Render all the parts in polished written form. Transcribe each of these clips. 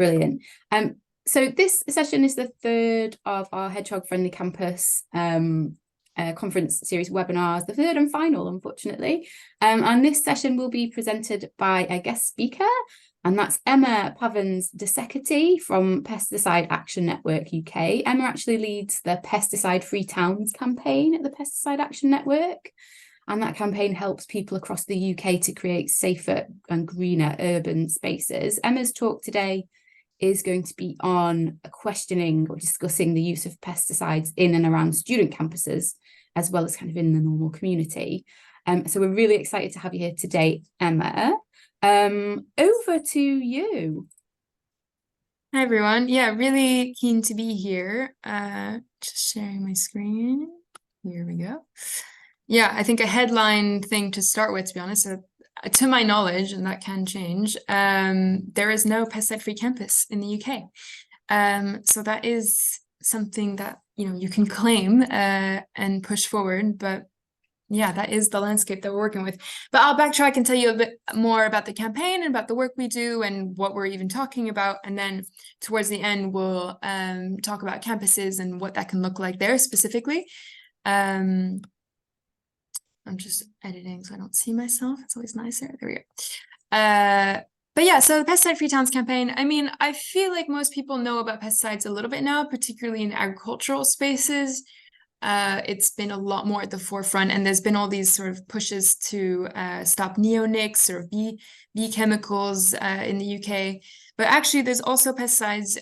Brilliant. So this session is the third of our Hedgehog Friendly Campus conference series webinars, the third and final, unfortunately. And this session will be presented by a guest speaker, and that's Emma Pavans de Ceccaty from Pesticide Action Network UK. Emma actually leads the Pesticide Free Towns campaign at the Pesticide Action Network. And that campaign helps people across the UK to create safer and greener urban spaces. Emma's talk today is going to be on questioning or discussing the use of pesticides in and around student campuses, as well as kind of in the normal community. So we're really excited to have you here today, Emma. Over to you. Hi, everyone. Yeah, really keen to be here. Just sharing my screen. Here we go. Yeah, I think a headline thing to start with, to be honest, to my knowledge, and that can change, there is no pesticide-free campus in the UK. So that is something that, you can claim and push forward, but yeah, that is the landscape that we're working with. But I'll backtrack and tell you a bit more about the campaign and about the work we do and what we're even talking about. And then towards the end, we'll talk about campuses and what that can look like there specifically. I'm just editing so I don't see myself. It's always nicer. There we go. But yeah, so the Pesticide Free Towns campaign, I mean, I feel like most people know about pesticides a little bit now, particularly in agricultural spaces. It's been a lot more at the forefront, and there's been all these sort of pushes to stop neonics or bee chemicals in the UK. But actually, there's also pesticides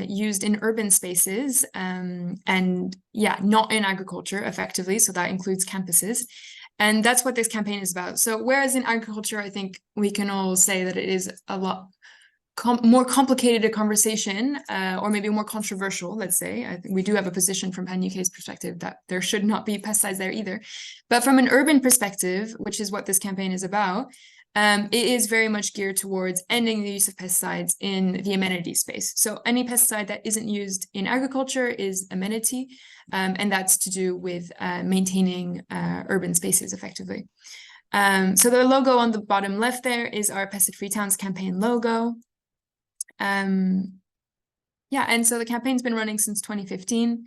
used in urban spaces, and yeah, not in agriculture effectively. So that includes campuses. And that's what this campaign is about. So whereas in agriculture, I think we can all say that it is a lot more complicated a conversation, or maybe more controversial, let's say. I think we do have a position from Pan UK's perspective that there should not be pesticides there either. But from an urban perspective, which is what this campaign is about, it is very much geared towards ending the use of pesticides in the amenity space. So any pesticide that isn't used in agriculture is amenity, and that's to do with maintaining urban spaces effectively. So the logo on the bottom left there is our Pesticide Free Towns campaign logo. Yeah, and so the campaign's been running since 2015,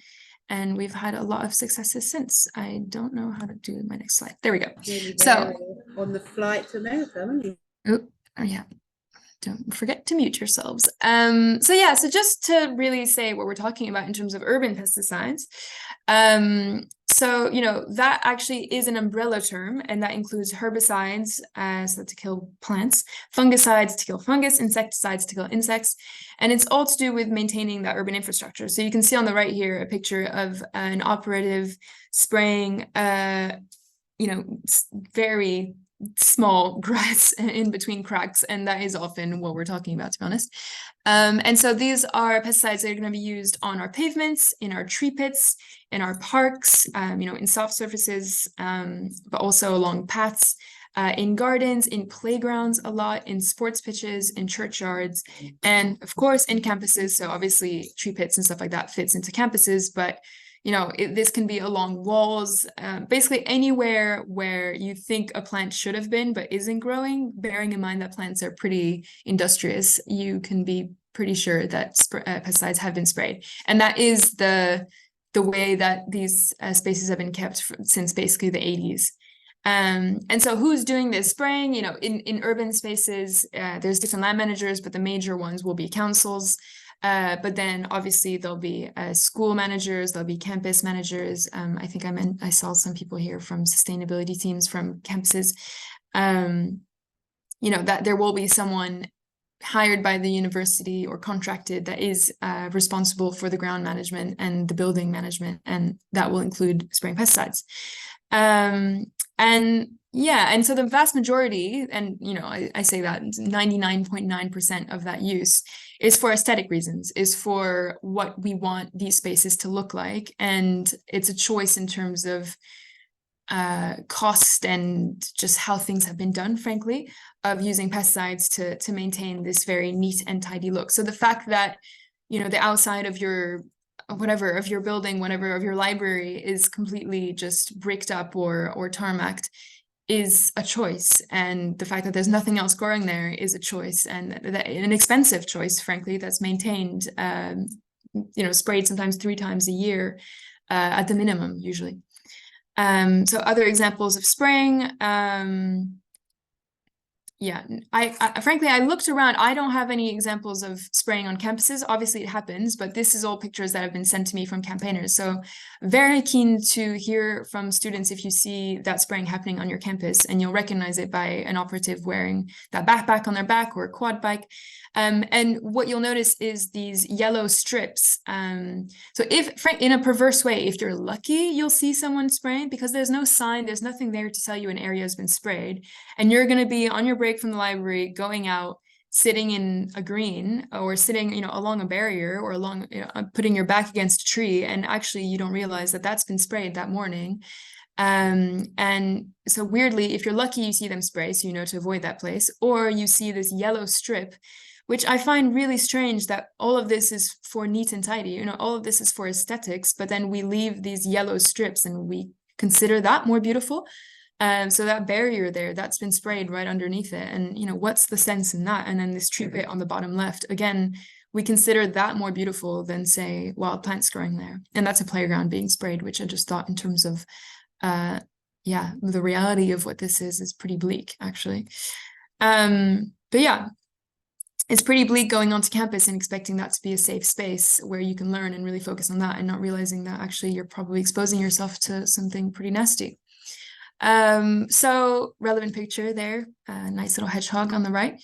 and we've had a lot of successes since. I don't know how to do my next slide. There we go. So on the flight to America, haven't you? Oh yeah, don't forget to mute yourselves. So yeah, so just to really say what we're talking about in terms of urban pesticides. So, that actually is an umbrella term, and that includes herbicides, so to kill plants, fungicides to kill fungus, insecticides to kill insects, and it's all to do with maintaining that urban infrastructure. So you can see on the right here a picture of an operative spraying, very small grass in between cracks, and that is often what we're talking about, to be honest. And so these are pesticides that are going to be used on our pavements, in our tree pits, in our parks, in soft surfaces, but also along paths, in gardens, in playgrounds a lot, in sports pitches, in churchyards, and of course in campuses. So obviously tree pits and stuff like that fits into campuses, but this can be along walls, basically anywhere where you think a plant should have been but isn't growing. Bearing in mind that plants are pretty industrious, you can be pretty sure that pesticides have been sprayed. And that is the way that these spaces have been kept since basically the 80s. And so who's doing this spraying? In urban spaces, there's different land managers, but the major ones will be councils. But then obviously there'll be school managers, there'll be campus managers. I think I saw some people here from sustainability teams from campuses. That there will be someone hired by the university or contracted that is responsible for the ground management and the building management, and that will include spraying pesticides. And so the vast majority, and I say that 99.9% of that use is for aesthetic reasons, is for what we want these spaces to look like. And it's a choice in terms of cost and just how things have been done, frankly, of using pesticides to maintain this very neat and tidy look. So the fact that, the outside of your building, whatever, of your library is completely just bricked up or tarmacked, is a choice, and the fact that there's nothing else growing there is a choice, and an expensive choice, frankly, that's maintained, sprayed sometimes 3 times a year at the minimum, usually. So other examples of spraying, yeah, I frankly, I looked around. I don't have any examples of spraying on campuses. Obviously it happens, but this is all pictures that have been sent to me from campaigners. So very keen to hear from students if you see that spraying happening on your campus, and you'll recognize it by an operative wearing that backpack on their back or a quad bike. And what you'll notice is these yellow strips. So if, in a perverse way, if you're lucky, you'll see someone spraying, because there's no sign, there's nothing there to tell you an area has been sprayed. And you're going to be on your break from the library, going out, sitting in a green, or sitting, along a barrier, or along, putting your back against a tree, and actually you don't realize that that's been sprayed that morning. And so weirdly, if you're lucky, you see them spray, so you know to avoid that place, or you see this yellow strip, which I find really strange, that all of this is for neat and tidy, all of this is for aesthetics, but then we leave these yellow strips and we consider that more beautiful. So that barrier there, that's been sprayed right underneath it. And, what's the sense in that? And then this tree pit on the bottom left, again, we consider that more beautiful than, say, wild plants growing there. And that's a playground being sprayed, which I just thought in terms of, the reality of what this is pretty bleak, actually. But yeah, it's pretty bleak going onto campus and expecting that to be a safe space where you can learn and really focus on that, and not realizing that actually you're probably exposing yourself to something pretty nasty. So relevant picture there, nice little hedgehog on the right.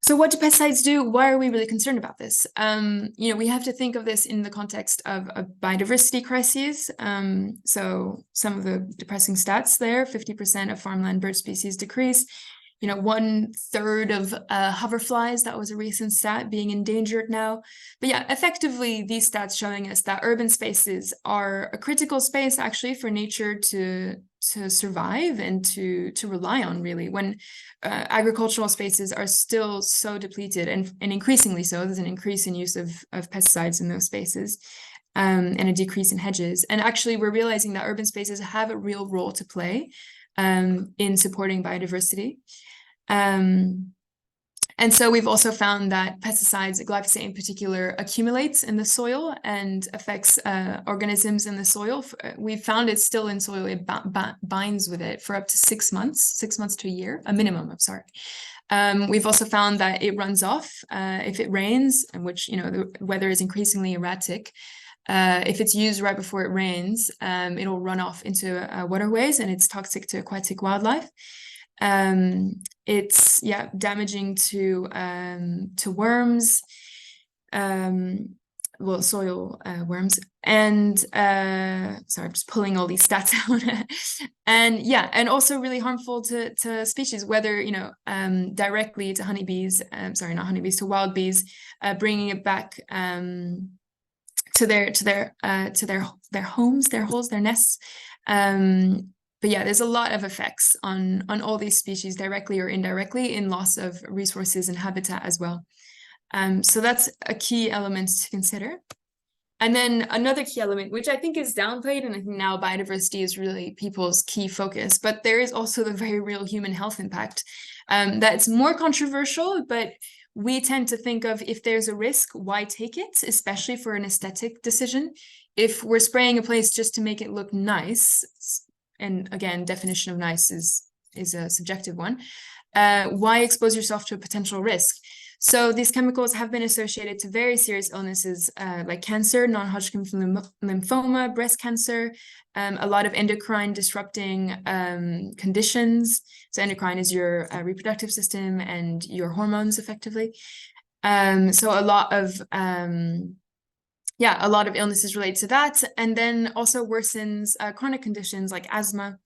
So what do pesticides do? Why are we really concerned about this? We have to think of this in the context of a biodiversity crises. So some of the depressing stats there: 50% of farmland bird species decrease. 1/3 of hoverflies, that was a recent stat, being endangered now. But yeah, effectively, these stats showing us that urban spaces are a critical space actually for nature to survive and to rely on, really, when agricultural spaces are still so depleted, and increasingly so. There's an increase in use of pesticides in those spaces, and a decrease in hedges. And actually, we're realizing that urban spaces have a real role to play in supporting biodiversity. And so we've also found that pesticides, glyphosate in particular, accumulates in the soil and affects organisms in the soil. We've found it's still in soil. It binds with it for up to 6 months, 6 months to a year, a minimum, I'm sorry. We've also found that it runs off if it rains, and which, the weather is increasingly erratic. If it's used right before it rains, it'll run off into waterways, and it's toxic to aquatic wildlife. It's damaging to worms, soil worms, and sorry, I'm just pulling all these stats out. and also really harmful to species, whether directly to honeybees, sorry, not honeybees, to wild bees, bringing it back to their homes, their holes, their nests. But yeah, there's a lot of effects on all these species, directly or indirectly, in loss of resources and habitat as well. So that's a key element to consider. And then another key element, which I think is downplayed, and I think now biodiversity is really people's key focus, but there is also the very real human health impact. That's more controversial, but we tend to think of, if there's a risk, why take it, especially for an aesthetic decision. If we're spraying a place just to make it look nice, and again, definition of nice is a subjective one, why expose yourself to a potential risk? So these chemicals have been associated to very serious illnesses like cancer, non-Hodgkin lymphoma, breast cancer, a lot of endocrine disrupting conditions. So endocrine is your reproductive system and your hormones, effectively. So a lot of illnesses related to that, and then also worsens chronic conditions like asthma.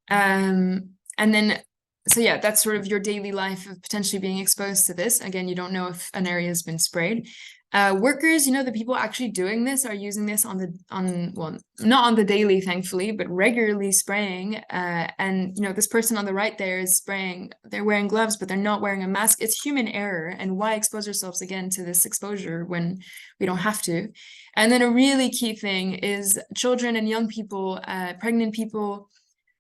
And then, so yeah, that's sort of your daily life of potentially being exposed to this. Again, you don't know if an area has been sprayed. Workers, the people actually doing this are using this well, not on the daily, thankfully, but regularly spraying. And, this person on the right there is spraying, they're wearing gloves, but they're not wearing a mask. It's human error. And why expose ourselves again to this exposure when we don't have to? And then a really key thing is children and young people, pregnant people,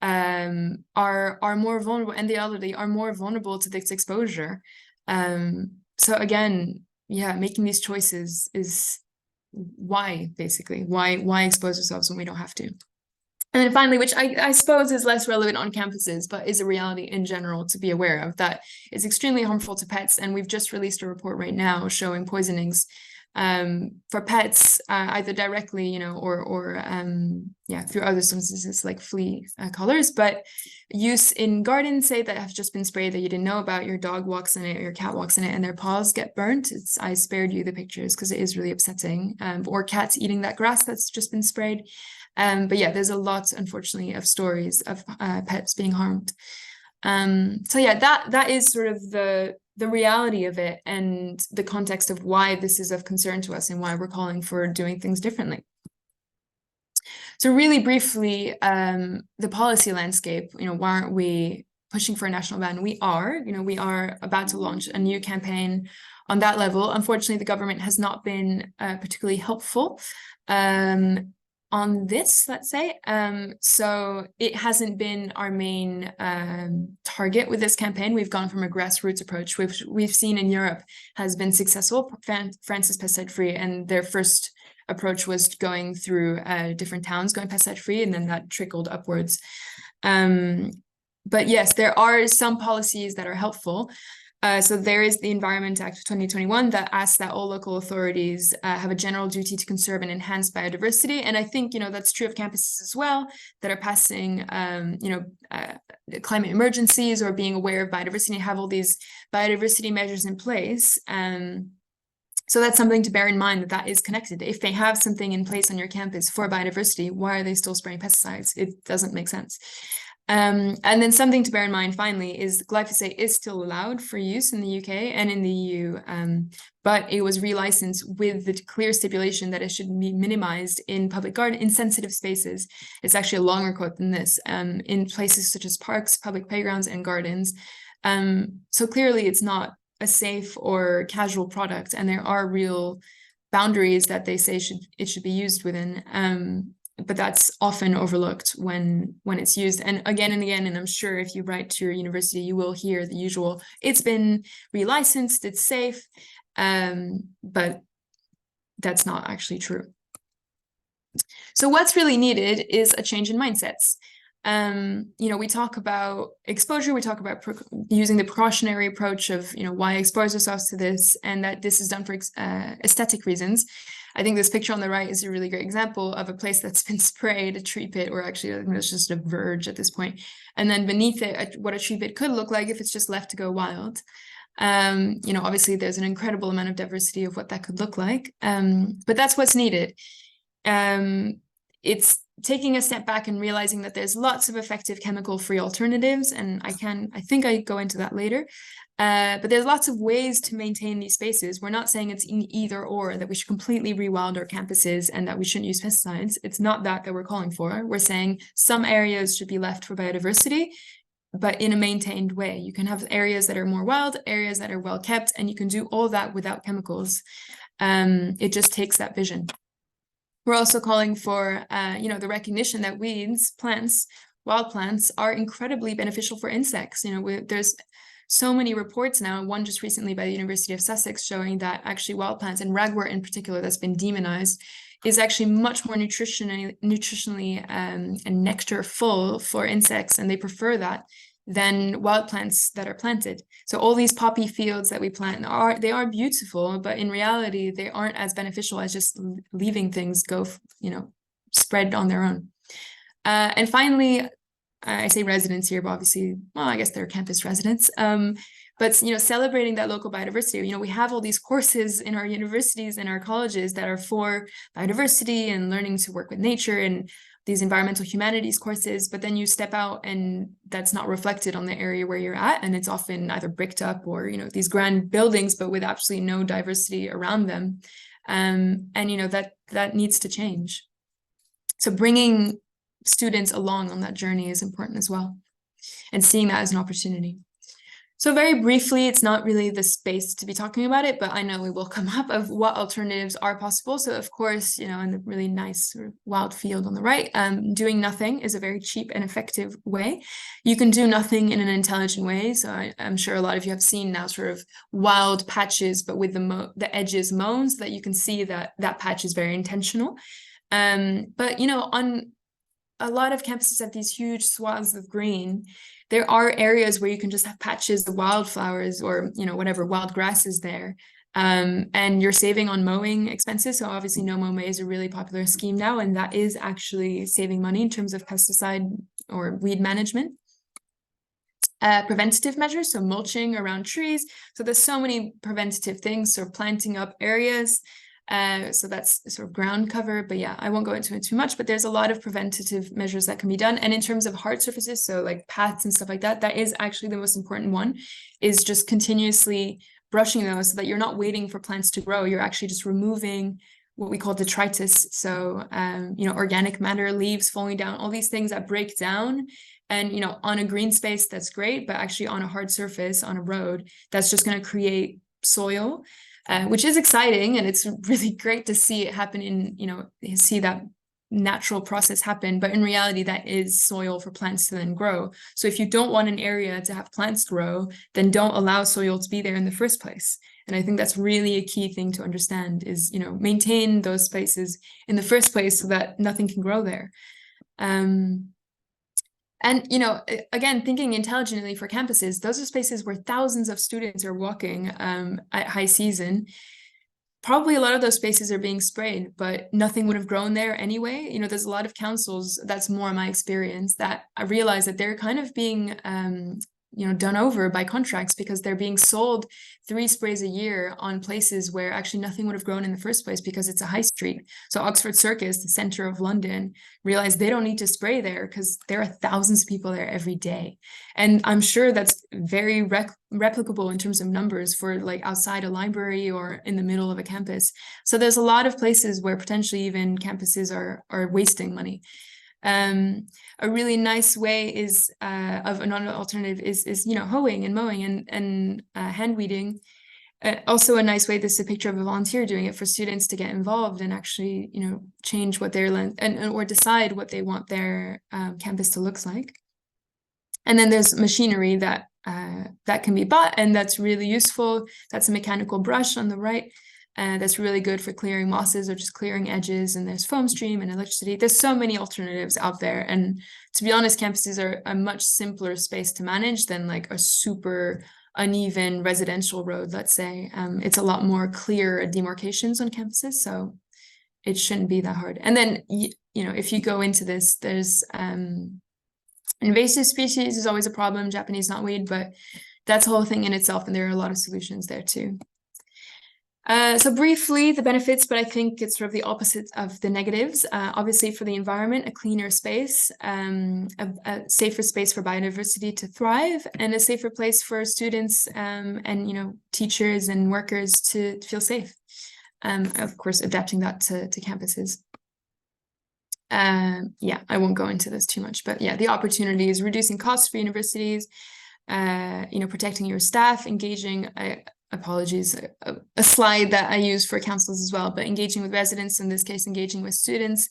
are more vulnerable, and the elderly are more vulnerable to this exposure. So again, yeah, making these choices is why expose ourselves when we don't have to. And then finally, which I suppose is less relevant on campuses, but is a reality in general to be aware of, that is extremely harmful to pets. And we've just released a report right now showing poisonings for pets, either directly, you know, or yeah, through other substances like flea collars, but use in gardens, say, that have just been sprayed that you didn't know about. Your dog walks in it, or your cat walks in it, and their paws get burnt. I spared you the pictures because it is really upsetting. Or cats eating that grass that's just been sprayed. But yeah, there's a lot, unfortunately, of stories of pets being harmed. So yeah, that is sort of the reality of it, and the context of why this is of concern to us and why we're calling for doing things differently. So really briefly, the policy landscape, you know, why aren't we pushing for a national ban? We are about to launch a new campaign on that level. Unfortunately, the government has not been particularly helpful on this, let's say. So it hasn't been our main target with this campaign. We've gone from a grassroots approach, which we've seen in Europe has been successful. France is pesticide free, and their first approach was going through different towns going pesticide free, and then that trickled upwards. But yes, there are some policies that are helpful. So there is the Environment Act of 2021 that asks that all local authorities have a general duty to conserve and enhance biodiversity. And I think, you know, that's true of campuses as well, that are passing, climate emergencies or being aware of biodiversity and have all these biodiversity measures in place. So that's something to bear in mind, that is connected. If they have something in place on your campus for biodiversity, why are they still spraying pesticides? It doesn't make sense. And then something to bear in mind, finally, is glyphosate is still allowed for use in the UK and in the EU, but it was relicensed with the clear stipulation that it should be minimized in public garden, in sensitive spaces. It's actually a longer quote than this, in places such as parks, public playgrounds, and gardens. So clearly it's not a safe or casual product, and there are real boundaries that they say it should be used within. But that's often overlooked when it's used. And again, and I'm sure if you write to your university, you will hear the usual, it's been relicensed, it's safe, but that's not actually true. So what's really needed is a change in mindsets. You know, we talk about exposure, we talk about using the precautionary approach of, you know, why expose ourselves to this, and that this is done for aesthetic reasons. I think this picture on the right is a really great example of a place that's been sprayed, a tree pit, or actually I think it's just a verge at this point. And then beneath it, what a tree pit could look like if it's just left to go wild. You know, obviously there's an incredible amount of diversity of what that could look like, but that's what's needed. It's taking a step back and realizing that there's lots of effective chemical-free alternatives, and I think I go into that later. But there's lots of ways to maintain these spaces. We're not saying it's in either or, that we should completely rewild our campuses and that we shouldn't use pesticides. It's not that we're calling for. We're saying some areas should be left for biodiversity, but in a maintained way. You can have areas that are more wild, areas that are well kept, and you can do all that without chemicals. It just takes that vision. We're also calling for, you know, the recognition that weeds, plants, wild plants are incredibly beneficial for insects. You know, there's so many reports now, one just recently by the University of Sussex, showing that actually wild plants, and ragwort in particular that's been demonized, is actually much more nutritionally and nectar full for insects, and they prefer that than wild plants that are planted. So all these poppy fields that we plant they are beautiful, but in reality they aren't as beneficial as just leaving things go, you know, spread on their own. And finally, I say residents here, but obviously, well, I guess they're campus residents. But, you know, celebrating that local biodiversity. You know, we have all these courses in our universities and our colleges that are for biodiversity and learning to work with nature, and these environmental humanities courses, but then you step out and that's not reflected on the area where you're at. And it's often either bricked up or, you know, these grand buildings, but with absolutely no diversity around them. And, you know, that needs to change. So bringing students along on that journey is important as well, and seeing that as an opportunity. So very briefly, it's not really the space to be talking about it, but I know we will come up of what alternatives are possible. So of course, you know, in the really nice sort of wild field on the right, doing nothing is a very cheap and effective way. You can do nothing in an intelligent way. So I'm sure a lot of you have seen now sort of wild patches, but with the edges mown, so that you can see that that patch is very intentional. But, you know, on a lot of campuses have these huge swaths of green. There are areas where you can just have patches of wildflowers or, you know, whatever wild grass is there. And you're saving on mowing expenses. So obviously No Mow May is a really popular scheme now, and that is actually saving money in terms of pesticide or weed management. Preventative measures, so mulching around trees. So there's so many preventative things, so planting up areas. So that's sort of ground cover, but yeah, I won't go into it too much, but there's a lot of preventative measures that can be done. And in terms of hard surfaces, so like paths and stuff like that, that is actually the most important one, is just continuously brushing those so that you're not waiting for plants to grow. You're actually just removing what we call detritus. So, you know, organic matter, leaves falling down, all these things that break down. And, you know, on a green space, that's great, but actually on a hard surface, on a road, that's just going to create soil. Which is exciting, and it's really great to see it happen in, you know, see that natural process happen. But in reality, that is soil for plants to then grow. So if you don't want an area to have plants grow, then don't allow soil to be there in the first place. And I think that's really a key thing to understand is, you know, maintain those spaces in the first place so that nothing can grow there. And, you know, again, thinking intelligently for campuses, those are spaces where thousands of students are walking at high season. Probably a lot of those spaces are being sprayed, but nothing would have grown there anyway. You know, there's a lot of councils, that's more my experience, that I realize that they're kind of being, you know, done over by contracts because they're being sold 3 sprays a year on places where actually nothing would have grown in the first place because it's a high street. So Oxford Circus, the center of London, realized they don't need to spray there because there are thousands of people there every day. And I'm sure that's very replicable in terms of numbers for like outside a library or in the middle of a campus. So there's a lot of places where potentially even campuses are wasting money. A really nice way is of another alternative is you know, hoeing and mowing and hand weeding. Also a nice way, this is a picture of a volunteer doing it for students to get involved and actually, you know, change what their land and or decide what they want their campus to look like. And then there's machinery that that can be bought, and that's really useful. That's a mechanical brush on the right. That's really good for clearing mosses or just clearing edges. And there's foam stream and electricity. There's so many alternatives out there. And to be honest, campuses are a much simpler space to manage than like a super uneven residential road, let's say. It's a lot more clear demarcations on campuses, so it shouldn't be that hard. And then, you know, if you go into this, there's invasive species is always a problem, Japanese knotweed, but that's a whole thing in itself, and there are a lot of solutions there too. So briefly, the benefits, but I think it's sort of the opposite of the negatives. Obviously, for the environment, a cleaner space, a safer space for biodiversity to thrive, and a safer place for students and, you know, teachers and workers to feel safe. Of course, adapting that to campuses. Yeah, I won't go into this too much, but yeah, the opportunities, reducing costs for universities, you know, protecting your staff, engaging, apologies, a slide that I use for councils as well, but engaging with residents, in this case, engaging with students.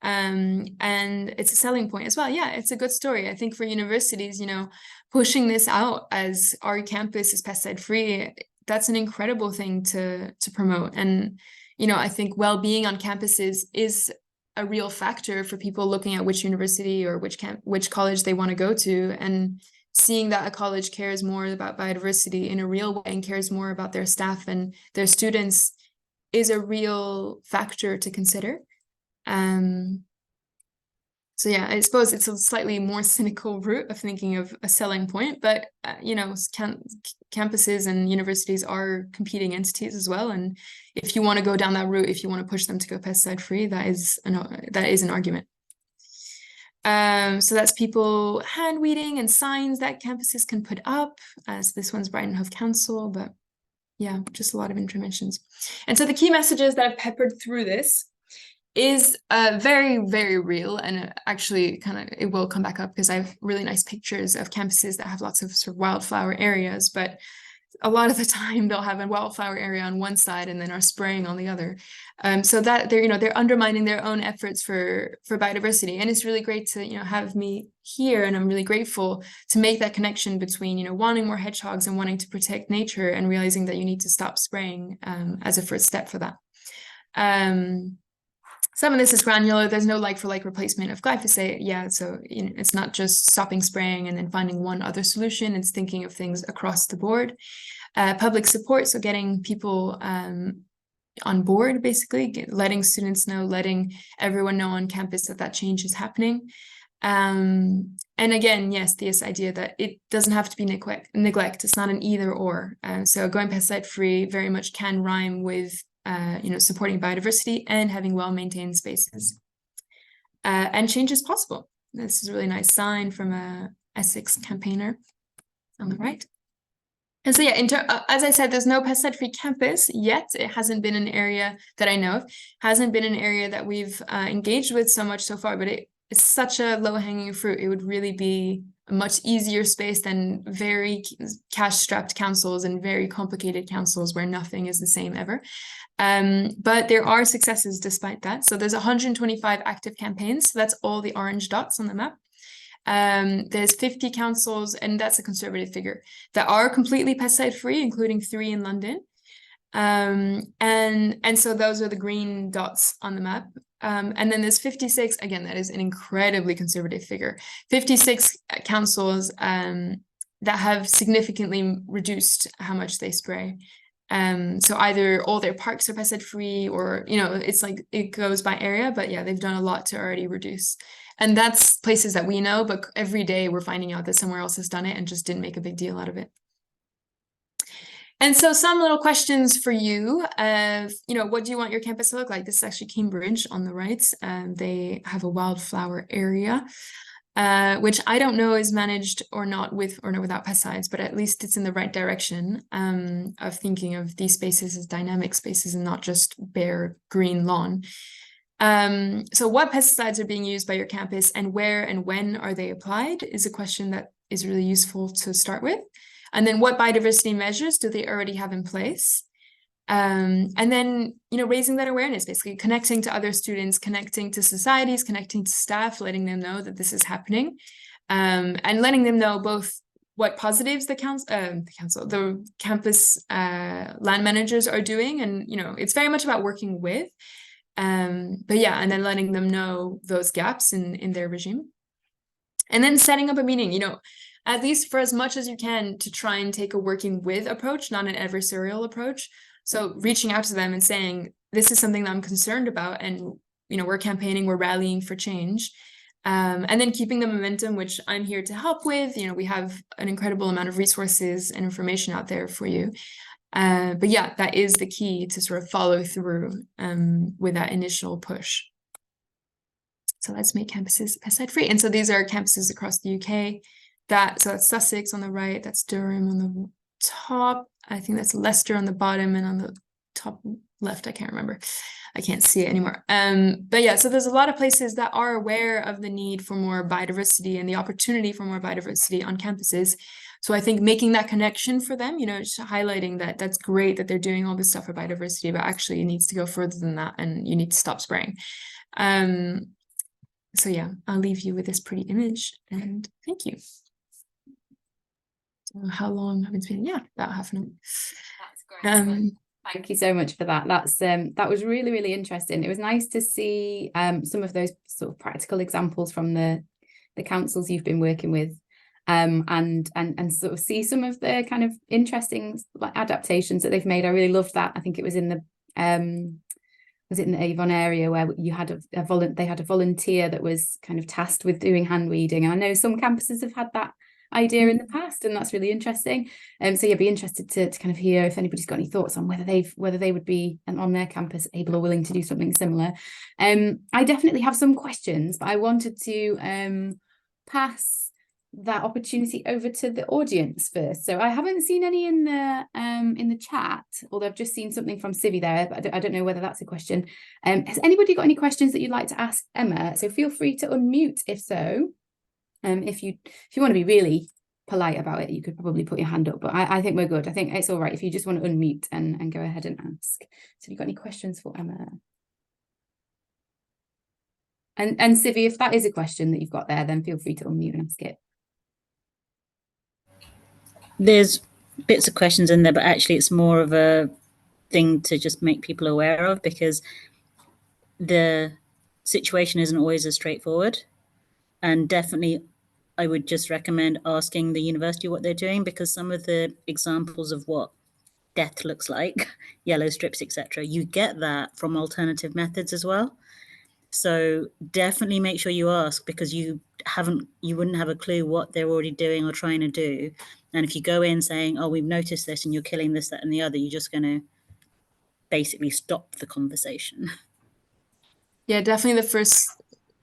And it's a selling point as well. Yeah, it's a good story. I think for universities, you know, pushing this out as our campus is pesticide free, that's an incredible thing to promote. And, you know, I think well-being on campuses is a real factor for people looking at which university or which college they want to go to, and seeing that a college cares more about biodiversity in a real way and cares more about their staff and their students is a real factor to consider. So yeah, I suppose it's a slightly more cynical route of thinking of a selling point, but you know, campuses and universities are competing entities as well. And if you want to go down that route, if you want to push them to go pesticide free, that is an argument. So that's people hand weeding and signs that campuses can put up, as this one's Brighton Hove Council, but yeah, just a lot of interventions. And so the key messages that I've peppered through this is very, very real, and actually kind of it will come back up because I have really nice pictures of campuses that have lots of sort of wildflower areas, but a lot of the time they'll have a wildflower area on one side and then are spraying on the other. So that they're undermining their own efforts for biodiversity. And it's really great to, have me here, and I'm really grateful to make that connection between, wanting more hedgehogs and wanting to protect nature, and realizing that you need to stop spraying as a first step for that. Some of this is granular. There's no like-for-like replacement of glyphosate. Yeah, so it's not just stopping spraying and then finding one other solution. It's thinking of things across the board. Public support, so getting people on board, basically, letting students know, letting everyone know on campus that change is happening. And again, yes, this idea that it doesn't have to be neglect. It's not an either or. So going pesticide-free very much can rhyme with supporting biodiversity and having well-maintained spaces. And change is possible. This is a really nice sign from a Essex campaigner on the right. And so, yeah, as I said, there's no pesticide-free campus yet. It hasn't been an area that I know of, hasn't been an area that we've engaged with so much so far, but it's such a low-hanging fruit. It would really be a much easier space than very cash-strapped councils and very complicated councils where nothing is the same ever. But there are successes despite that. So there's 125 active campaigns. So that's all the orange dots on the map. There's 50 councils, and that's a conservative figure, that are completely pesticide free, including 3 in London. And so those are the green dots on the map. And then there's 56, again, that is an incredibly conservative figure, 56 councils that have significantly reduced how much they spray. So either all their parks are pesticide free, or, it's like it goes by area, but yeah, they've done a lot to already reduce. And that's places that we know, but every day we're finding out that somewhere else has done it and just didn't make a big deal out of it. And so some little questions for you. What do you want your campus to look like? This is actually Cambridge on the right. They have a wildflower area, which I don't know is managed or not with or without pesticides, but at least it's in the right direction of thinking of these spaces as dynamic spaces and not just bare green lawn. So what pesticides are being used by your campus, and where and when are they applied, is a question that is really useful to start with. And then what biodiversity measures do they already have in place? And then, raising that awareness, basically connecting to other students, connecting to societies, connecting to staff, letting them know that this is happening, and letting them know both what positives the campus land managers are doing. And, it's very much about working with. But yeah, and then letting them know those gaps in their regime. And then setting up a meeting, at least for as much as you can, to try and take a working with approach, not an adversarial approach. So reaching out to them and saying, this is something that I'm concerned about, and, we're campaigning, we're rallying for change. And then keeping the momentum, which I'm here to help with. We have an incredible amount of resources and information out there for you. But yeah, that is the key to sort of follow through with that initial push. So let's make campuses pesticide free. And so these are campuses across the UK. So that's Sussex on the right, that's Durham on the top. I think that's Leicester on the bottom, and on the top left, I can't remember. I can't see it anymore. But yeah, so there's a lot of places that are aware of the need for more biodiversity and the opportunity for more biodiversity on campuses. So I think making that connection for them, just highlighting that that's great that they're doing all this stuff for biodiversity, but actually it needs to go further than that, and you need to stop spraying. So yeah, I'll leave you with this pretty image, and thank you. How long have I been speaking? Yeah, about half an hour. That's great. Thank you so much for that. That was really, really interesting. It was nice to see some of those sort of practical examples from the councils you've been working with, and sort of see some of the kind of interesting adaptations that they've made. I really loved that. I think it was in the Avon area where you had they had a volunteer that was kind of tasked with doing hand weeding. And I know some campuses have had that idea in the past, and that's really interesting. So yeah, be interested to kind of hear if anybody's got any thoughts on whether they would be on their campus able or willing to do something similar. I definitely have some questions, but I wanted to pass that opportunity over to the audience first. So I haven't seen any in the chat, although I've just seen something from Civi there, but I don't know whether that's a question. Has anybody got any questions that you'd like to ask Emma? So feel free to unmute if so. If you want to be really polite about it, you could probably put your hand up, but I think we're good. I think it's all right if you just want to unmute and go ahead and ask. So have you got any questions for Emma? And Civi, if that is a question that you've got there, then feel free to unmute and ask it. There's bits of questions in there, but actually it's more of a thing to just make people aware of, because the situation isn't always as straightforward. And definitely I would just recommend asking the university what they're doing, because some of the examples of what death looks like, yellow strips, etc., you get that from alternative methods as well. So definitely make sure you ask, because you wouldn't have a clue what they're already doing or trying to do. And if you go in saying, oh, we've noticed this and you're killing this, that, and the other, you're just going to basically stop the conversation. Yeah, definitely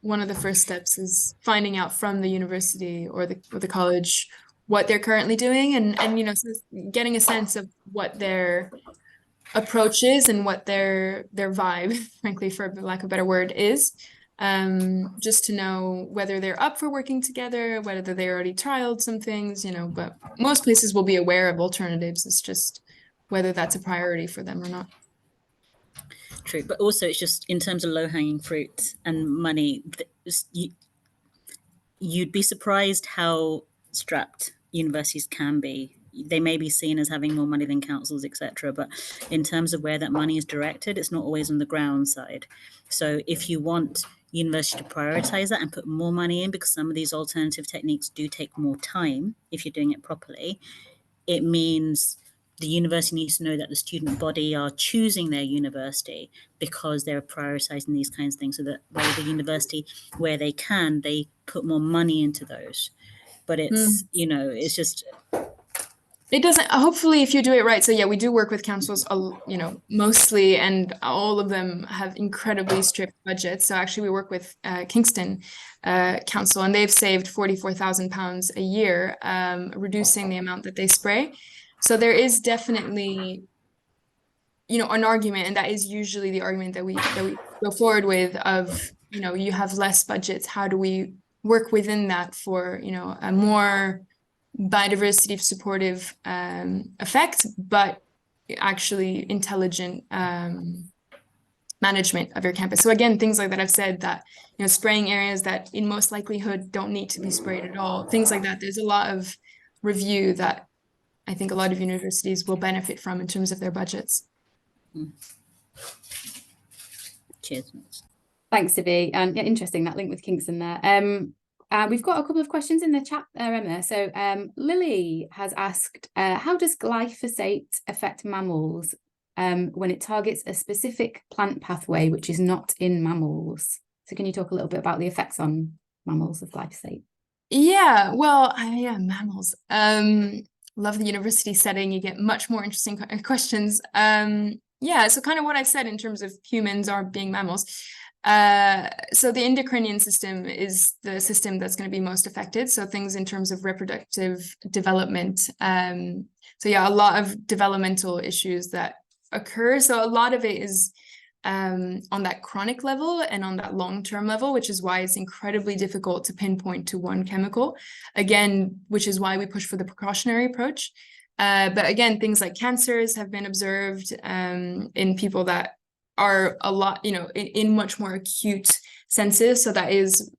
one of the first steps is finding out from the university or the college what they're currently doing, and so getting a sense of what their approach is and what their vibe, frankly, for lack of a better word, is. Just to know whether they're up for working together, whether they already trialed some things, but most places will be aware of alternatives. It's just whether that's a priority for them or not. True, but also it's just in terms of low-hanging fruit and money, you'd be surprised how strapped universities can be. They may be seen as having more money than councils, etc., but in terms of where that money is directed, it's not always on the ground side. So if you want university to prioritize that and put more money in, because some of these alternative techniques do take more time if you're doing it properly, it means the university needs to know that the student body are choosing their university because they're prioritizing these kinds of things, so that the university, where they can, they put more money into those. But it's, it's just... It doesn't, hopefully, if you do it right. So yeah, we do work with councils, mostly, and all of them have incredibly strict budgets. So actually we work with Kingston Council, and they've saved £44,000 a year, reducing the amount that they spray. So there is definitely, an argument, and that is usually the argument that we go forward with of, you have less budgets. How do we work within that for, a more biodiversity supportive effect, but actually intelligent management of your campus. So again, things like that I've said, that spraying areas that in most likelihood don't need to be sprayed at all, things like that. There's a lot of review that I think a lot of universities will benefit from in terms of their budgets. Cheers. Thanks, Civi. And interesting, that link with Kingston there. We've got a couple of questions in the chat there, Emma. So Lily has asked, how does glyphosate affect mammals when it targets a specific plant pathway which is not in mammals? So can you talk a little bit about the effects on mammals of glyphosate? Yeah, well, mammals. Love the university setting. You get much more interesting questions. So kind of what I said in terms of humans are being mammals. So the endocrinian system is the system that's going to be most affected. So things in terms of reproductive development. A lot of developmental issues that occur. So a lot of it is on that chronic level and on that long-term level, which is why it's incredibly difficult to pinpoint to one chemical. Again, which is why we push for the precautionary approach. But again, things like cancers have been observed in people that are a lot, in much more acute senses. So that is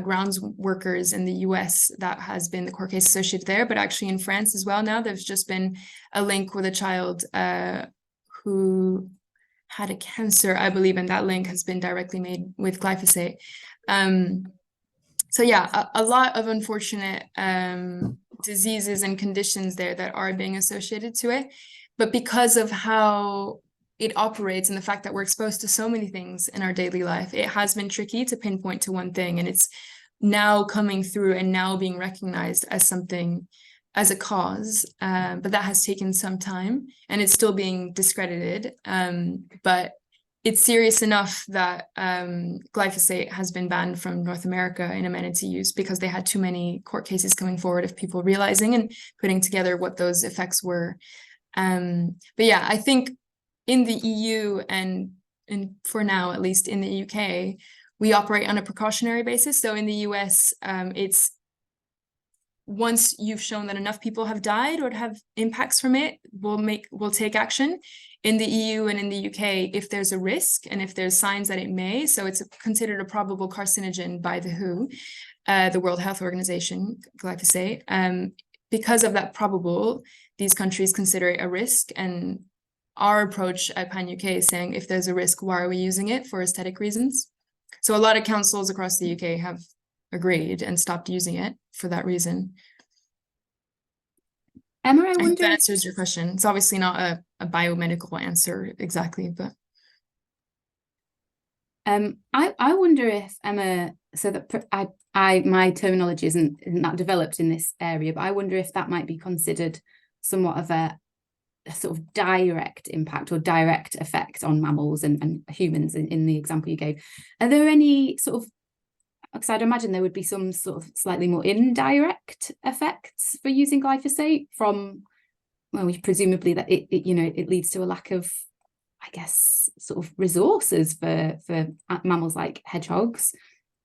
grounds workers in the US, that has been the court case associated there, but actually in France as well now, there's just been a link with a child who had a cancer, I believe, and that link has been directly made with glyphosate. A lot of unfortunate diseases and conditions there that are being associated to it. But because of how it operates and the fact that we're exposed to so many things in our daily life, it has been tricky to pinpoint to one thing, and it's now coming through and now being recognized as something, as a cause, but that has taken some time and it's still being discredited. But it's serious enough that glyphosate has been banned from North America in amenity use because they had too many court cases coming forward of people realizing and putting together what those effects were. But yeah, I think in the EU and for now, at least in the UK, we operate on a precautionary basis. So in the US, it's once you've shown that enough people have died or have impacts from it, we'll take action. In the EU and in the UK, if there's a risk and if there's signs that it may, so it's considered a probable carcinogen by the WHO, the World Health Organization, glyphosate. Because of that probable, these countries consider it a risk, and our approach at Pan UK is saying, if there's a risk, why are we using it for aesthetic reasons? So a lot of councils across the UK have agreed and stopped using it for that reason. Emma, I hope wonder that answers your question. It's obviously not a biomedical answer exactly, but I wonder if, Emma, so that my terminology isn't that developed in this area, but I wonder if that might be considered somewhat of a sort of direct impact or direct effect on mammals and humans in the example you gave. Are there any sort of, because I'd imagine there would be some sort of slightly more indirect effects for using glyphosate from, well, presumably that it leads to a lack of, I guess, sort of resources for mammals like hedgehogs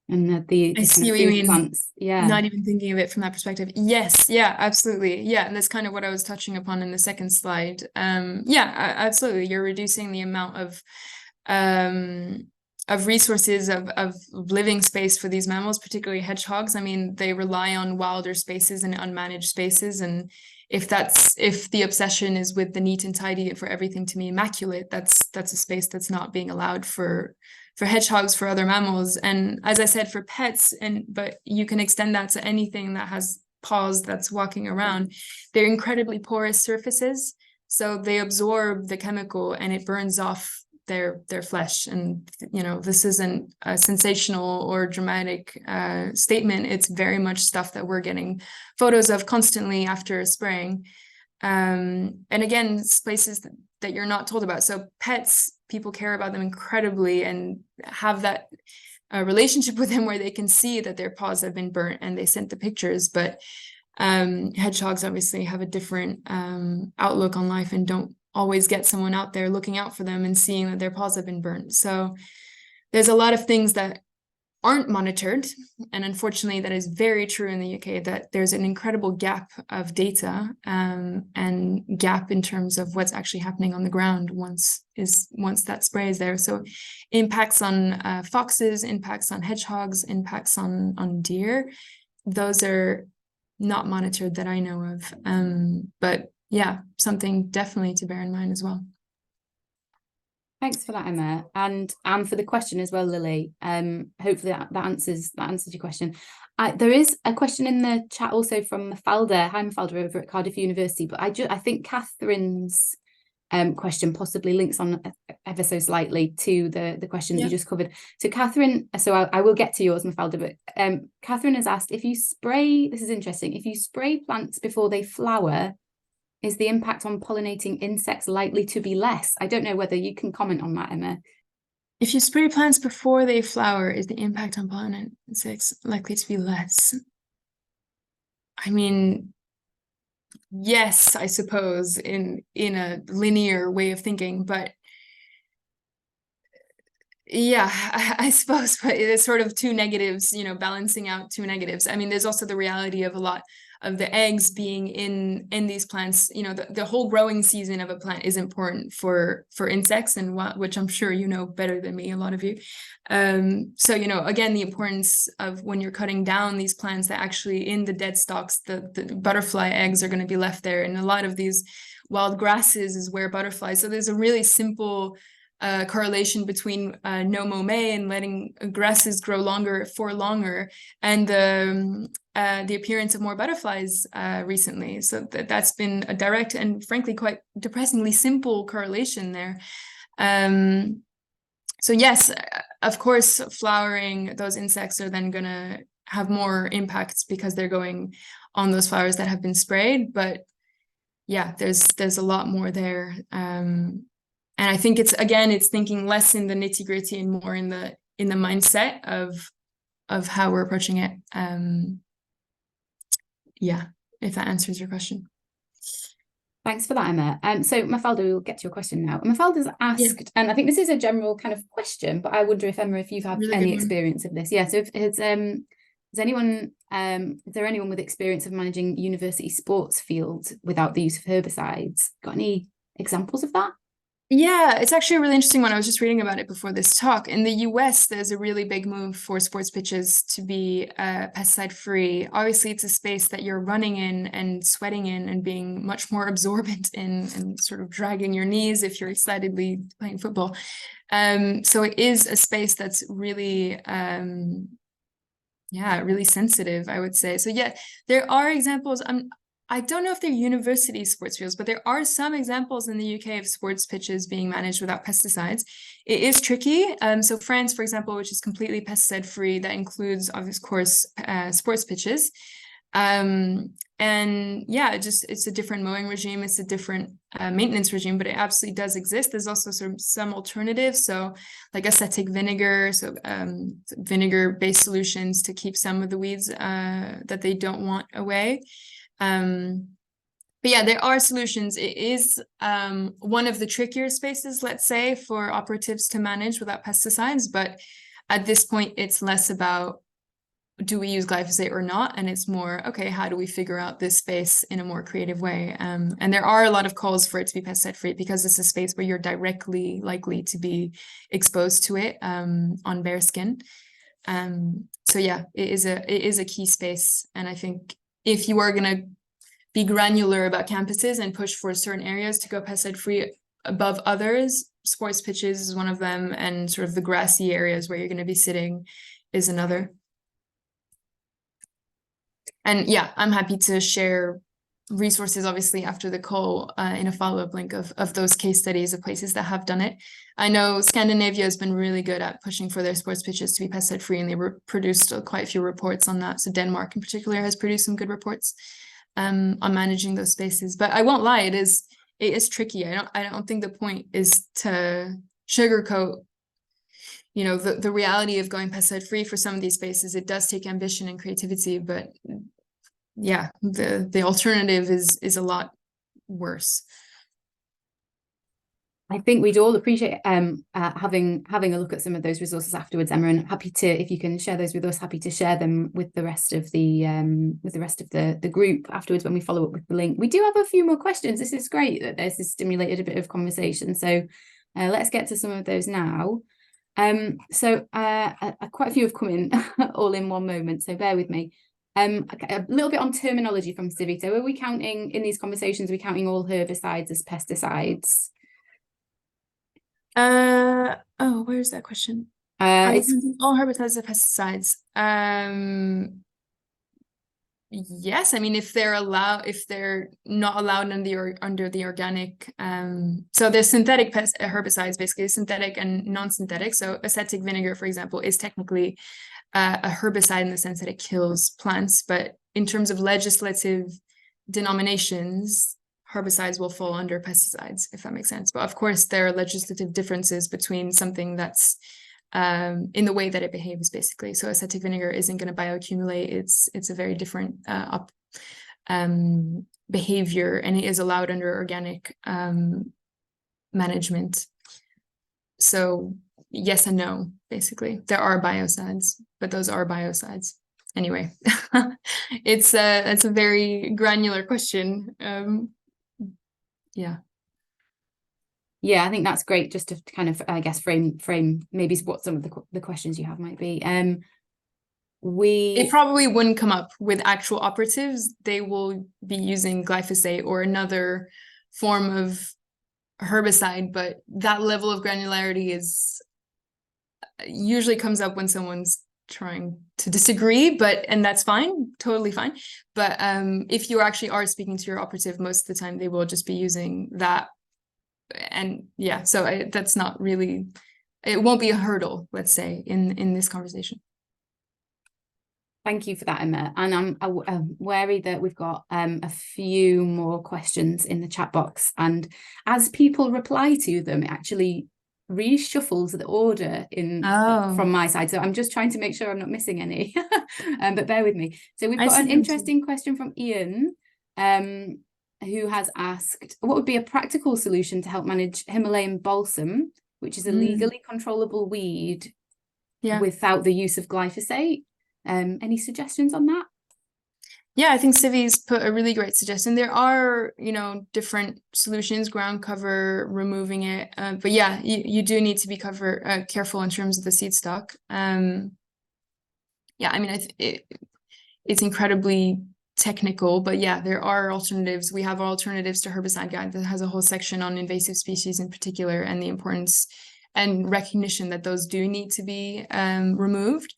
and the I see kind of what you food mean. plants. Yeah. Not even thinking of it from that perspective. Yes, yeah, absolutely. Yeah, and that's kind of what I was touching upon in the second slide. Yeah, absolutely. You're reducing the amount of resources of living space for these mammals, particularly hedgehogs. I mean, they rely on wilder spaces and unmanaged spaces, and if the obsession is with the neat and tidy for everything to be immaculate, that's a space that's not being allowed for hedgehogs, for other mammals. And as I said, for pets, but you can extend that to anything that has paws that's walking around. They're incredibly porous surfaces, so they absorb the chemical and it burns off their flesh. And this isn't a sensational or dramatic statement. It's very much stuff that we're getting photos of constantly after spraying. And again, it's places that you're not told about. So pets, people care about them incredibly and have that relationship with them where they can see that their paws have been burnt and they sent the pictures. But hedgehogs obviously have a different outlook on life and don't always get someone out there looking out for them and seeing that their paws have been burnt. So there's a lot of things that aren't monitored, and unfortunately that is very true in the UK, that there's an incredible gap of data and gap in terms of what's actually happening on the ground once that spray is there. So impacts on foxes, impacts on hedgehogs, impacts on deer, those are not monitored that I know of, but yeah, something definitely to bear in mind as well. Thanks for that, Emma, and for the question as well, Lily. Hopefully that answers your question. There is a question in the chat also from Mafalda. Hi, Mafalda, over at Cardiff University. But I think Catherine's question possibly links on ever so slightly to the question that you just covered. So Catherine, I will get to yours, Mafalda, but Catherine has asked, if you spray, this is interesting, if you spray plants before they flower, is the impact on pollinating insects likely to be less? I don't know whether you can comment on that, Emma. If you spray plants before they flower, is the impact on pollinating insects likely to be less? I mean, yes, I suppose in a linear way of thinking, but yeah, I suppose, but it's sort of two negatives, balancing out two negatives. I mean, there's also the reality of a lot of the eggs being in these plants. The whole growing season of a plant is important for insects, and which I'm sure you know better than me, a lot of you. So again, the importance of when you're cutting down these plants, that actually in the dead stalks, the butterfly eggs are going to be left there, and a lot of these wild grasses is where butterflies. So there's a really simple correlation between no mow May and letting grasses grow longer and the appearance of more butterflies recently. So that's been a direct and frankly quite depressingly simple correlation there. So yes, of course, flowering, those insects are then going to have more impacts because they're going on those flowers that have been sprayed. But yeah, there's a lot more there. And I think it's thinking less in the nitty-gritty and more in the mindset of how we're approaching it. Yeah, if that answers your question. Thanks for that, Emma. So Mafalda, we'll get to your question now. Mafalda's asked, and I think this is a general kind of question, but I wonder if Emma, if you've had Really any good one. experience of this. Yeah, so is there anyone with experience of managing university sports fields without the use of herbicides? Got any examples of that? Yeah, it's actually a really interesting one. I was just reading about it before this talk. In the US, there's a really big move for sports pitches to be pesticide free. Obviously, it's a space that you're running in and sweating in and being much more absorbent in and sort of dragging your knees if you're excitedly playing football. So it is a space that's really really sensitive, I would say. So yeah, there are examples. I don't know if they're university sports fields, but there are some examples in the UK of sports pitches being managed without pesticides. It is tricky. So France, for example, which is completely pesticide free, that includes, of course, sports pitches. And yeah, it's a different mowing regime. It's a different maintenance regime, but it absolutely does exist. There's also some alternatives. So like acetic vinegar, so vinegar-based solutions to keep some of the weeds that they don't want away. But yeah, there are solutions. It is one of the trickier spaces, let's say, for operatives to manage without pesticides. But at this point, it's less about do we use glyphosate or not? And it's more, okay, how do we figure out this space in a more creative way? And there are a lot of calls for it to be pesticide free because it's a space where you're directly likely to be exposed to it on bare skin. So yeah, it is a key space. And I think if you are going to be granular about campuses and push for certain areas to go pesticide free above others, sports pitches is one of them, and sort of the grassy areas where you're going to be sitting is another. And yeah, I'm happy to share resources, obviously, after the call in a follow-up link of those case studies of places that have done it. I know Scandinavia has been really good at pushing for their sports pitches to be pesticide free, and they produced quite a few reports on that. So Denmark in particular has produced some good reports on managing those spaces. But I won't lie, it is tricky. I don't think the point is to sugarcoat the reality of going pesticide free for some of these spaces. It does take ambition and creativity, but yeah, the alternative is a lot worse. I think we'd all appreciate having a look at some of those resources afterwards, Emma, and happy to, if you can share those with us, happy to share them with the rest of the group afterwards when we follow up with the link. We do have a few more questions. This is great that this has stimulated a bit of conversation. So let's get to some of those now. So quite a few have come in all in one moment, so bear with me. A little bit on terminology from Civito. Are we counting in these conversations, are we counting all herbicides as pesticides? Where's that question? All herbicides are pesticides. Yes, I mean, if they're not allowed under the organic, so there's synthetic herbicides, basically synthetic and non-synthetic. So acetic vinegar, for example, is technically a herbicide in the sense that it kills plants, but in terms of legislative denominations, herbicides will fall under pesticides, if that makes sense. But of course, there are legislative differences between something that's in the way that it behaves, basically. So acetic vinegar isn't going to bioaccumulate. It's a very different behavior, and it is allowed under organic management. So yes and no, basically. There are biocides, but those are biocides. Anyway, it's a very granular question. Yeah, I think that's great, just to kind of, I guess, frame maybe what some of the questions you have might be. They probably wouldn't come up with actual operatives. They will be using glyphosate or another form of herbicide, but that level of granularity usually comes up when someone's trying to disagree, and that's fine, totally fine. But if you actually are speaking to your operative, most of the time they will just be using that. And yeah, so that's not really, it won't be a hurdle, let's say, in this conversation. Thank you for that, Emma. And I'm wary that we've got a few more questions in the chat box. And as people reply to them, it actually reshuffles the order from my side. So I'm just trying to make sure I'm not missing any, but bear with me. So we've got an interesting question from Ian, who has asked, what would be a practical solution to help manage Himalayan balsam, which is a legally controllable weed without the use of glyphosate? Any suggestions on that? Yeah, I think Civi's put a really great suggestion. There are, different solutions, ground cover, removing it. But yeah, you do need to be careful in terms of the seed stock. Yeah, I mean, it's incredibly technical, but yeah, there are alternatives. We have alternatives to herbicide guide that has a whole section on invasive species in particular, and the importance and recognition that those do need to be removed.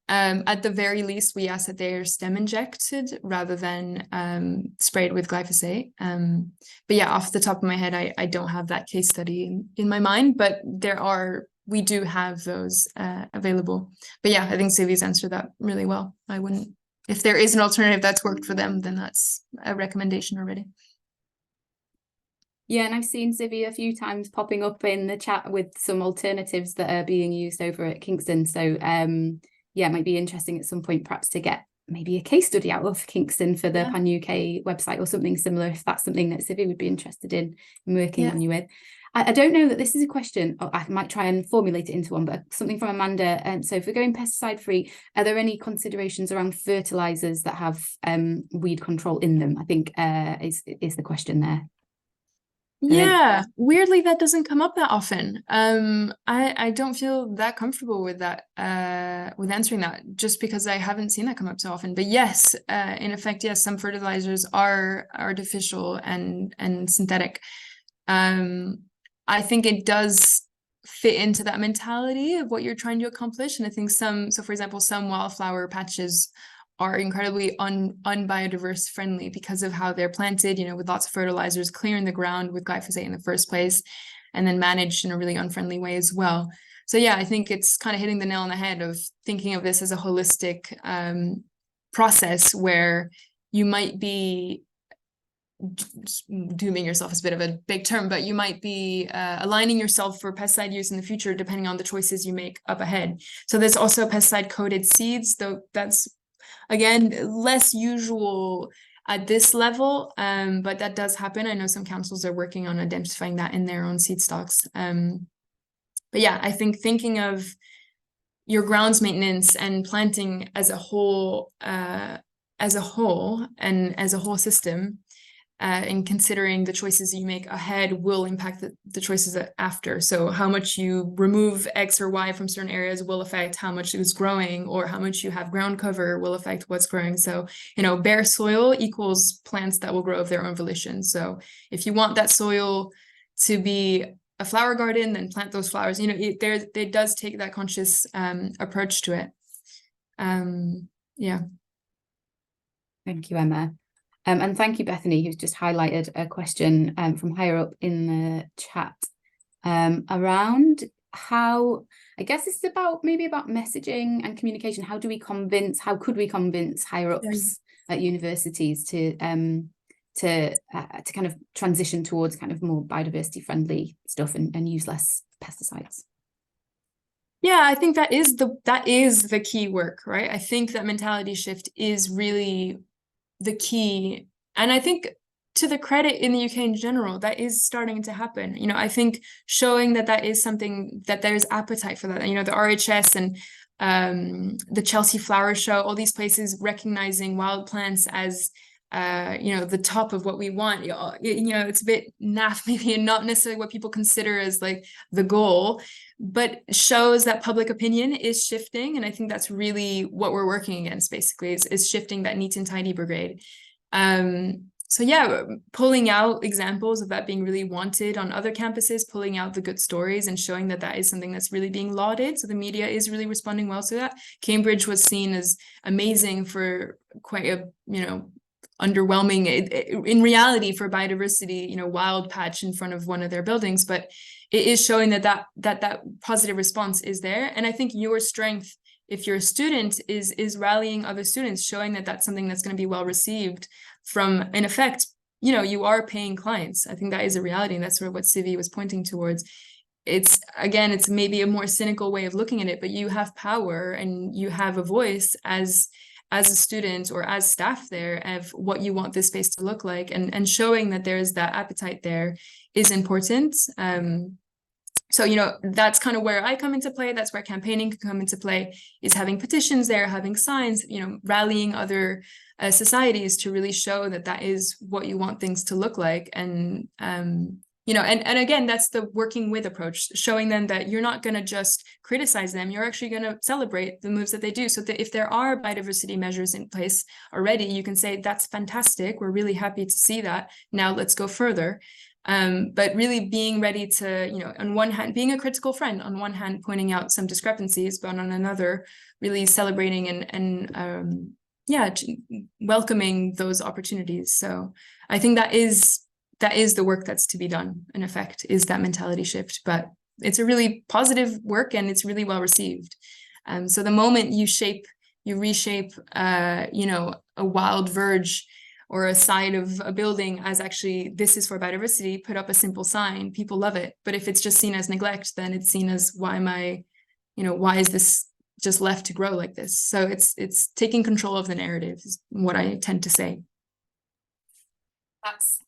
At the very least, we ask that they are stem injected rather than sprayed with glyphosate. But yeah, off the top of my head, I don't have that case study in my mind, but we do have those available. But yeah, I think Civi's answered that really well. If there is an alternative that's worked for them, then that's a recommendation already. Yeah, and I've seen Civi a few times popping up in the chat with some alternatives that are being used over at Kingston. So yeah, it might be interesting at some point perhaps to get maybe a case study out of Kingston for the Pan UK website or something similar, if that's something that Civi would be interested in working on you with. I don't know that this is a question, I might try and formulate it into one, but something from Amanda. So if we're going pesticide free, are there any considerations around fertilizers that have weed control in them? I think is the question there. Yeah, weirdly that doesn't come up that often. I don't feel that comfortable with that, with answering that, just because I haven't seen that come up so often. But yes, in effect, yes, some fertilizers are artificial and synthetic. I think it does fit into that mentality of what you're trying to accomplish. And I think so for example, some wildflower patches are incredibly unbiodiverse friendly because of how they're planted, with lots of fertilizers, clearing the ground with glyphosate in the first place, and then managed in a really unfriendly way as well. So yeah, I think it's kind of hitting the nail on the head of thinking of this as a holistic process where you might be dooming yourself is a bit of a big term, but you might be aligning yourself for pesticide use in the future depending on the choices you make up ahead. So there's also pesticide coated seeds, though that's again less usual at this level, but that does happen. I know some councils are working on identifying that in their own seed stocks. But yeah, I think thinking of your grounds maintenance and planting as a whole and as a whole system, and considering the choices you make ahead will impact the choices after. So how much you remove X or Y from certain areas will affect how much is growing, or how much you have ground cover will affect what's growing. So, bare soil equals plants that will grow of their own volition. So if you want that soil to be a flower garden, then plant those flowers. It does take that conscious approach to it. Yeah. Thank you, Emma. And thank you, Bethany, who's just highlighted a question from higher up in the chat around how, I guess it's about messaging and communication. How could we convince higher ups at universities to kind of transition towards kind of more biodiversity friendly stuff and use less pesticides? Yeah, I think that is the key work, right? I think that mentality shift is really the key. And I think, to the credit in the UK in general, that is starting to happen. I think showing that is something that there's appetite for that. The RHS and the Chelsea Flower Show, all these places recognizing wild plants as the top of what we want. It's a bit naff maybe, and not necessarily what people consider as like the goal, but shows that public opinion is shifting. And I think that's really what we're working against, basically, is shifting that neat and tidy brigade. So yeah, pulling out examples of that being really wanted on other campuses, pulling out the good stories and showing that is something that's really being lauded. So the media is really responding well to that. Cambridge was seen as amazing for quite a, underwhelming in reality for biodiversity, wild patch in front of one of their buildings, but it is showing that positive response is there. And I think your strength if your student is rallying other students, showing that that's something that's going to be well received from, in effect, you know, you are paying clients. I think that is a reality, and that's sort of what Civi was pointing towards. It's, again, it's maybe a more cynical way of looking at it, but you have power and you have a voice as a student or as staff there of what you want this space to look like, and showing that there's that appetite there is important. So, you know, that's kind of where I come into play. That's where campaigning can come into play, is having petitions there, having signs, you know, rallying other societies to really show that that is what you want things to look like. And, you know, and again, that's the working with approach, showing them that you're not going to just criticize them, you're actually going to celebrate the moves that they do. So that if there are biodiversity measures in place already, you can say, that's fantastic, we're really happy to see that, now let's go further. But really being ready to, you know, on one hand, being a critical friend, on one hand, pointing out some discrepancies, but on another, really celebrating and welcoming those opportunities. So I think that is the work that's to be done, in effect, is that mentality shift. But it's a really positive work and it's really well received. So the moment you reshape, you know, a wild verge or a side of a building as actually, this is for biodiversity, put up a simple sign, people love it. But if it's just seen as neglect, then it's seen as, why is this just left to grow like this? So it's taking control of the narrative is what I tend to say. That's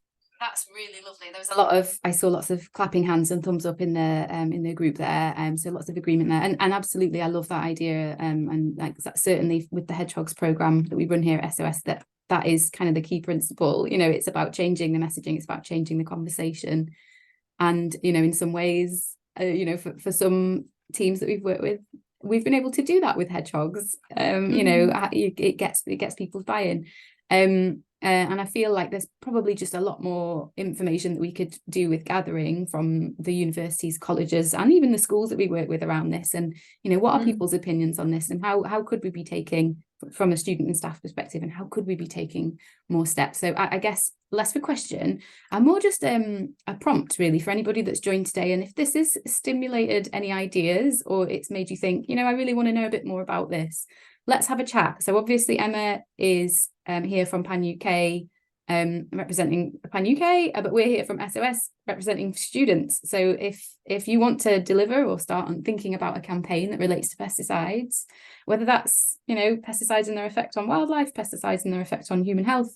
really lovely. There was I saw lots of clapping hands and thumbs up in the group there. So lots of agreement there, and absolutely, I love that idea. And like certainly with the Hedgehogs program that we run here at SOS, that is kind of the key principle. You know, it's about changing the messaging, it's about changing the conversation, and you know, in some ways, you know, for some teams that we've worked with, we've been able to do that with hedgehogs. You know, it gets people's buy-in. And I feel like there's probably just a lot more information that we could do with gathering from the universities, colleges, and even the schools that we work with around this. And, you know, what are people's opinions on this, and how could we be taking, from a student and staff perspective, and how could we be taking more steps? So I guess less of a question and more just a prompt really for anybody that's joined today. And if this has stimulated any ideas, or it's made you think, you know, I really want to know a bit more about this, let's have a chat. So obviously Emma is here from Pan UK, representing Pan UK, but we're here from SOS representing students. So if you want to deliver or start on thinking about a campaign that relates to pesticides, whether that's, you know, pesticides and their effect on wildlife, pesticides and their effect on human health,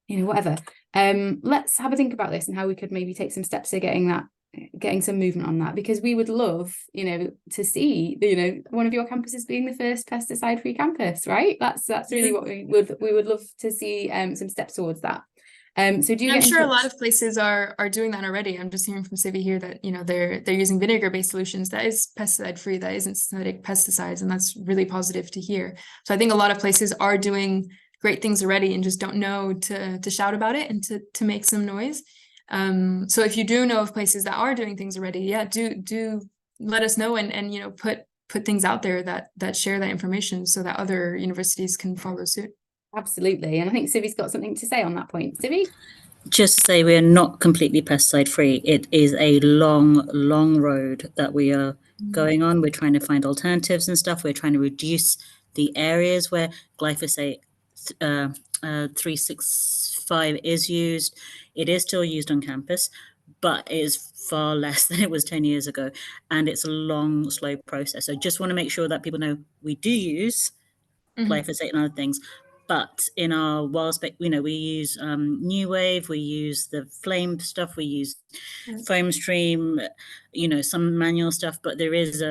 you know, whatever, let's have a think about this and how we could maybe take some steps to getting some movement on that, because we would love, you know, to see, you know, one of your campuses being the first pesticide-free campus, right? That's really what we would love to see, some steps towards that. So do you? I'm sure a lot of places are doing that already. I'm just hearing from Civi here that, you know, they're using vinegar-based solutions that is pesticide-free, that isn't synthetic pesticides, and that's really positive to hear. So I think a lot of places are doing great things already and just don't know to shout about it and to make some noise. So if you do know of places that are doing things already, do let us know and you know, put things out there that share that information so that other universities can follow suit. Absolutely. And I think Civi's got something to say on that point. Civi? Just to say, we're not completely pesticide free. It is a long road that we are going on. We're trying to find alternatives and stuff. We're trying to reduce the areas where glyphosate 365 is used. It is still used on campus, but it is far less than it was 10 years ago. And it's a long, slow process. So just want to make sure that people know we do use glyphosate and other things. But in our wild spec, you know, we use New Wave, we use the flame stuff, we use foam stream, you know, some manual stuff, but there is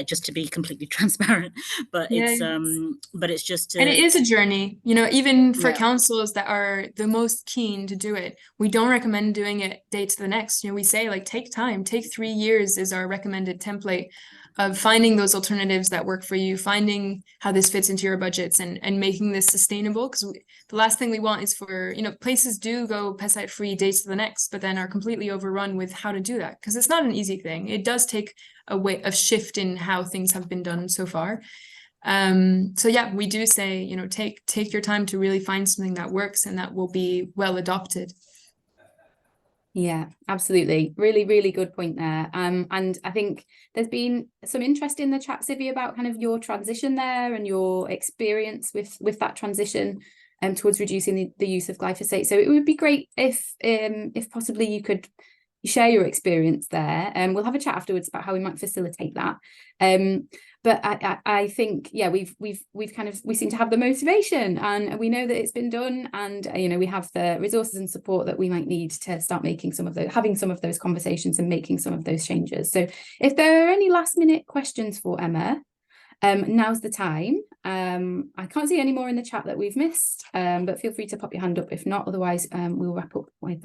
just to be completely transparent, but it's just and it is a journey, you know, even for councils that are the most keen to do it. We don't recommend doing it day to the next. You know, we say, like, take time, take 3 years is our recommended template of finding those alternatives that work for you, finding how this fits into your budgets, and making this sustainable. Because the last thing we want is for, you know, places do go pesticide free days to the next, but then are completely overrun with how to do that, because it's not an easy thing. It does take a shift in how things have been done so far. So yeah, we do say, you know, take your time to really find something that works and that will be well adopted. Yeah, absolutely. Really, really good point there. And I think there's been some interest in the chat, Civi, about kind of your transition there and your experience with that transition towards reducing the use of glyphosate. So it would be great if possibly you could share your experience there. We'll have a chat afterwards about how we might facilitate that. But I think, yeah, we seem to have the motivation, and we know that it's been done, and we have the resources and support that we might need to start making having some of those conversations and making some of those changes. So if there are any last minute questions for Emma, now's the time. I can't see any more in the chat that we've missed, but feel free to pop your hand up if not. Otherwise, we'll wrap up with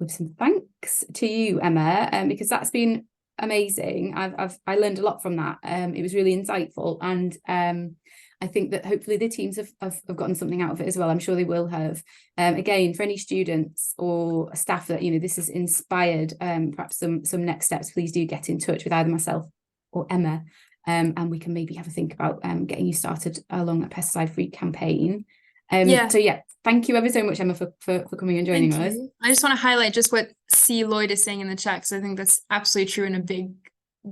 some thanks to you, Emma, because that's been amazing. I learned a lot from that. It was really insightful, and I think that hopefully the teams have gotten something out of it as well. I'm sure they will have. Again, for any students or staff that this has inspired perhaps some next steps, please do get in touch with either myself or Emma, and we can maybe have a think about getting you started along a pesticide-free campaign. So yeah, thank you ever so much, Emma, for coming and joining us. I just want to highlight just what C. Lloyd is saying in the chat, because I think that's absolutely true, and a big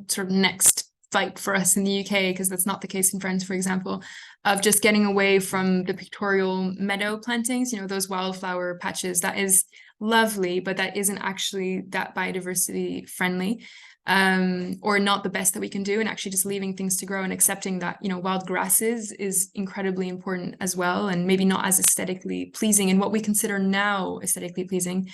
sort of next fight for us in the UK, because that's not the case in France, for example, of just getting away from the pictorial meadow plantings, those wildflower patches. That is lovely, but that isn't actually that biodiversity friendly. Or not the best that we can do, and actually just leaving things to grow and accepting that wild grasses is incredibly important as well, and maybe not as aesthetically pleasing in what we consider now aesthetically pleasing,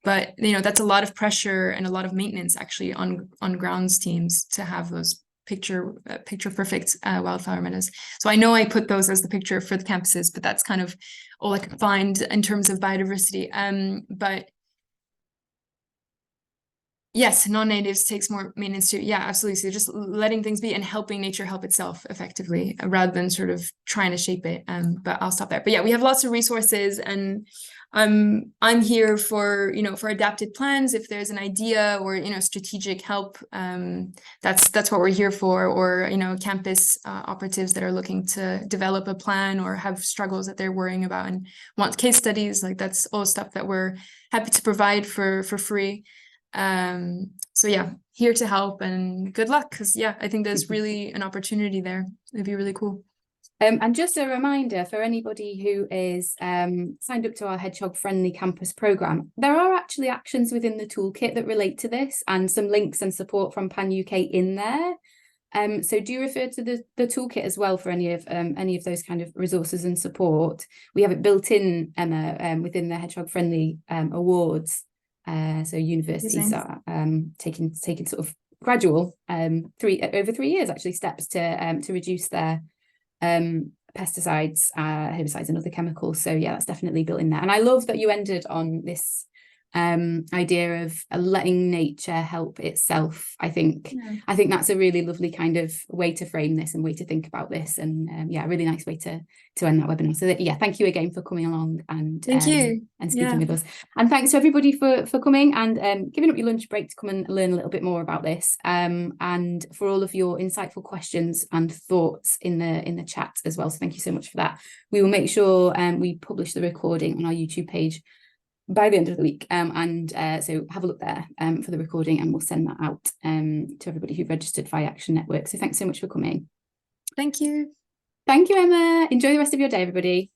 but that's a lot of pressure and a lot of maintenance actually on grounds teams to have those picture perfect wildflower meadows. So I know I put those as the picture for the campuses, but that's kind of all I could find in terms of biodiversity. But yes, non-natives takes more maintenance too. Yeah, absolutely. So just letting things be and helping nature help itself effectively, rather than sort of trying to shape it. But I'll stop there. But yeah, we have lots of resources, and I'm here for for adapted plans. If there's an idea or strategic help, that's what we're here for. Or campus operatives that are looking to develop a plan or have struggles that they're worrying about and want case studies. Like, that's all stuff that we're happy to provide for free. So yeah, here to help, and good luck, because yeah, I think there's really an opportunity there. It'd be really cool. And just a reminder for anybody who is signed up to our Hedgehog Friendly Campus programme, there are actually actions within the toolkit that relate to this, and some links and support from Pan UK in there. So do refer to the toolkit as well for any of those kind of resources and support. We have it built in, Emma, within the Hedgehog Friendly awards. So universities are taking sort of gradual over 3 years actually steps to reduce their pesticides, herbicides and other chemicals. So yeah, that's definitely built in there. And I love that you ended on this idea of letting nature help itself. I think that's a really lovely kind of way to frame this and way to think about this, and yeah, a really nice way to end that webinar. So yeah, thank you again for coming along and thank you and speaking with us, and thanks to everybody for coming and giving up your lunch break to come and learn a little bit more about this, and for all of your insightful questions and thoughts in the chat as well. So thank you so much for that. We will make sure we publish the recording on our YouTube page by the end of the week, so have a look there for the recording, and we'll send that out to everybody who registered via Action Network. So thanks so much for coming. Thank you. Thank you, Emma. Enjoy the rest of your day, everybody.